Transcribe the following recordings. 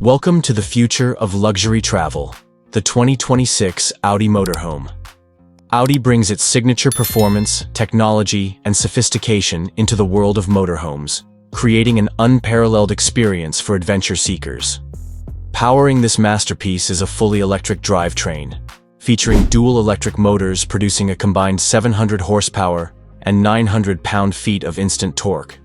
Welcome to the future of luxury travel, the 2026 Audi Motorhome. Audi brings its signature performance, technology, and sophistication into the world of motorhomes, creating an unparalleled experience for adventure seekers. Powering this masterpiece is a fully electric drivetrain, featuring dual electric motors producing a combined 700 horsepower and 900 pound-feet of instant torque.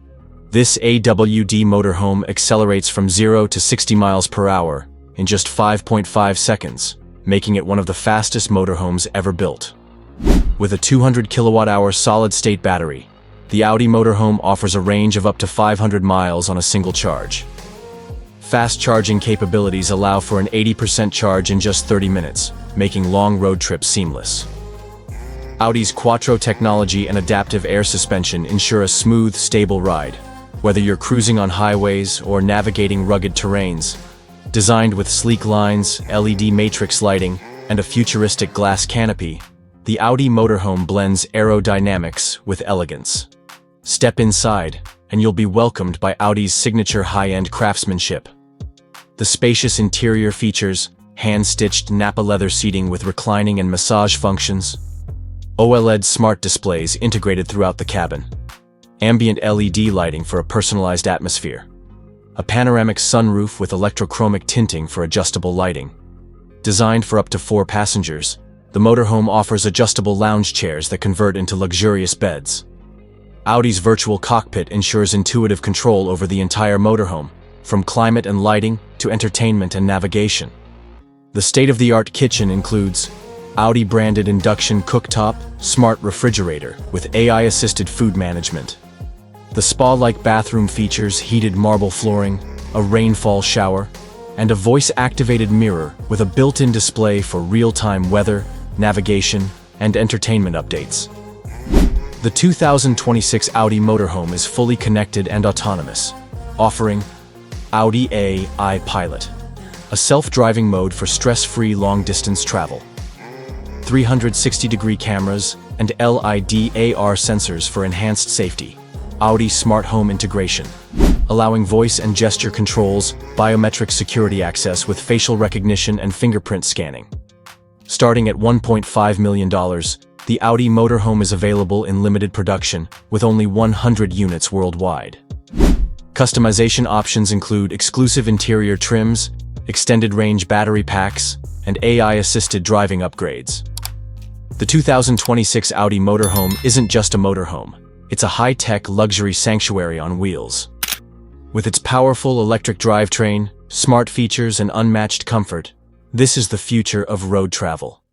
This AWD motorhome accelerates from 0 to 60 miles per hour in just 5.5 seconds, making it one of the fastest motorhomes ever built. With a 200 kilowatt-hour solid-state battery, the Audi motorhome offers a range of up to 500 miles on a single charge. Fast charging capabilities allow for an 80% charge in just 30 minutes, making long road trips seamless. Audi's Quattro technology and adaptive air suspension ensure a smooth, stable ride, whether you're cruising on highways or navigating rugged terrains. Designed with sleek lines, LED matrix lighting, and a futuristic glass canopy, the Audi motorhome blends aerodynamics with elegance. Step inside, and you'll be welcomed by Audi's signature high-end craftsmanship. The spacious interior features hand-stitched Nappa leather seating with reclining and massage functions, OLED smart displays integrated throughout the cabin, ambient LED lighting for a personalized atmosphere, a panoramic sunroof with electrochromic tinting for adjustable lighting. Designed for up to 4 passengers, the motorhome offers adjustable lounge chairs that convert into luxurious beds. Audi's virtual cockpit ensures intuitive control over the entire motorhome, from climate and lighting to entertainment and navigation. The state-of-the-art kitchen includes Audi-branded induction cooktop, smart refrigerator with AI-assisted food management. The spa-like bathroom features heated marble flooring, a rainfall shower, and a voice-activated mirror with a built-in display for real-time weather, navigation, and entertainment updates. The 2026 Audi motorhome is fully connected and autonomous, offering Audi AI Pilot, a self-driving mode for stress-free long-distance travel, 360-degree cameras, and LiDAR sensors for enhanced safety, Audi Smart Home integration, allowing voice and gesture controls, biometric security access with facial recognition and fingerprint scanning. Starting at $1.5 million, the Audi motorhome is available in limited production, with only 100 units worldwide. Customization options include exclusive interior trims, extended-range battery packs, and AI-assisted driving upgrades. The 2026 Audi motorhome isn't just a motorhome. It's a high-tech luxury sanctuary on wheels. With its powerful electric drivetrain, smart features, and unmatched comfort, this is the future of road travel.